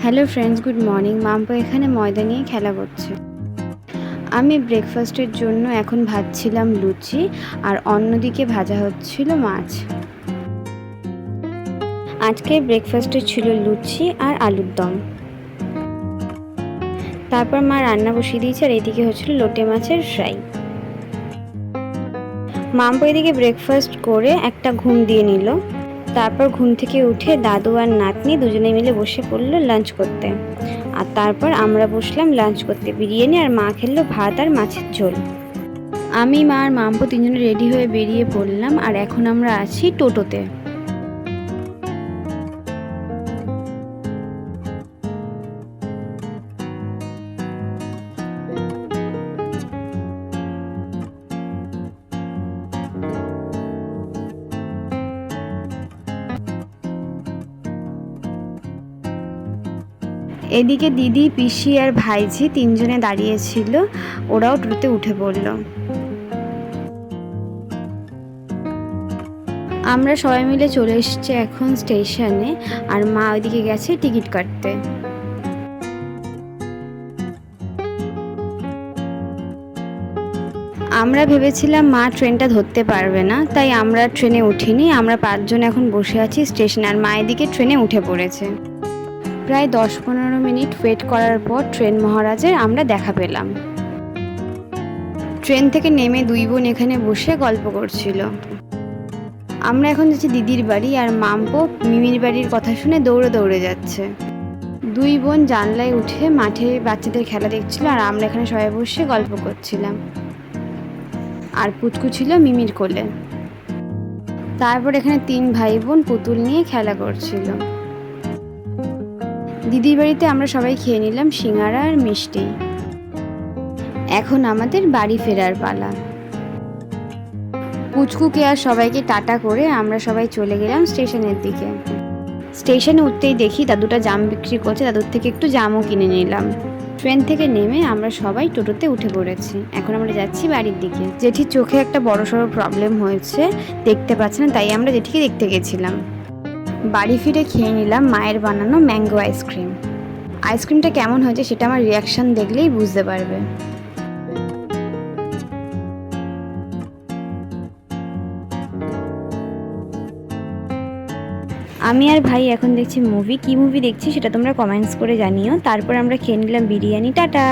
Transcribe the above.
Hello friends, good morning. Mampa এখানে ময়দা নিয়ে খেলা করছে। আমি ব্রেকফাস্টের জন্য এখন ভাজছিলাম লুচি, আর অন্যদিকে ভাজা হচ্ছিল মাছ। আজকে ব্রেকফাস্টে ছিল লুচি আর আলুর দম। তারপর মা রান্না বসিয়ে দিয়েছে, আর এদিকে হচ্ছিল লোটে মাছের ফ্রাই। মাম্পা এদিকে ব্রেকফাস্ট করে একটা ঘুম দিয়ে নিল। তারপর ঘুম থেকে উঠে দাদু আর নাতনি দুজনে মিলে বসে পড়লো লাঞ্চ করতে। আর তারপর আমরা বসলাম লাঞ্চ করতে। বিরিয়ানি আর মা খেললো ভাত আর মাছের ঝোল। আমি, মা আর মাম্পু তিনজনে রেডি হয়ে বেরিয়ে পড়লাম, আর এখন আমরা আছি টোটোতে। এদিকে দিদি, পিসি আর ভাইঝি তিনজনে দাঁড়িয়েছিল, ওরাও টোটোতে উঠে পড়ল। আমরা সবাই মিলে চলে এসেছি এখন স্টেশনে, আর মা ওইদিকে গেছে টিকিট কাটতে। আমরা ভেবেছিলাম মা ট্রেনটা ধরতে পারবে না, তাই আমরা ট্রেনে উঠিনি। আমরা 5 জন এখন বসে আছি স্টেশনে, আর মা এদিকে ট্রেনে উঠে পড়েছে। প্রায় 10-15 মিনিট ওয়েট করার পর ট্রেন মহারাজের আমরা দেখা পেলাম। ট্রেন থেকে নেমে দুই বোন এখানে বসে গল্প করছিল। আমরা এখন যাচ্ছি দিদির বাড়ি, আর মাম্পো মিমির বাড়ির কথা শুনে দৌড়ে দৌড়ে যাচ্ছে। দুই বোন জানলায় উঠে মাঠে বাচ্চাদের খেলা দেখছিল, আর আমরা এখানে সবাই বসে গল্প করছিলাম। আর পুচকু ছিল মিমির কোলে। তারপর এখানে 3 ভাই বোন পুতুল নিয়ে খেলা করছিল। দিদির বাড়িতে আমরা সবাই খেয়ে নিলাম সিঙ্গারা আর মিষ্টি। এখন আমাদের বাড়ি ফেরার পালা। পুচকুকে আর সবাইকে টাটা করে আমরা সবাই চলে গেলাম স্টেশনের দিকে। স্টেশনে উঠতেই দেখি দাদুটা জাম বিক্রি করছে, দাদুর থেকে একটু জামও কিনে নিলাম। ট্রেন থেকে নেমে আমরা সবাই টোটোতে উঠে পড়েছি। এখন আমরা যাচ্ছি বাড়ির দিকে। জেঠির চোখে একটা বড়সড় প্রবলেম হয়েছে, দেখতে পাচ্ছে না, তাই আমরা জেঠিকে দেখতে গেছিলাম। বাড়ি ফিরে খেয়ে নিলাম মায়ের বানানো ম্যাঙ্গো আইসক্রিম। আইসক্রিমটা কেমন হয়েছে সেটা আমার রিয়াকশান দেখলেই বুঝতে পারবে। আমি আর ভাই এখন দেখছি মুভি। কি মুভি দেখছি সেটা তোমরা কমেন্টস করে জানিও। তারপর আমরা খেয়ে নিলাম বিরিয়ানি। টাটা।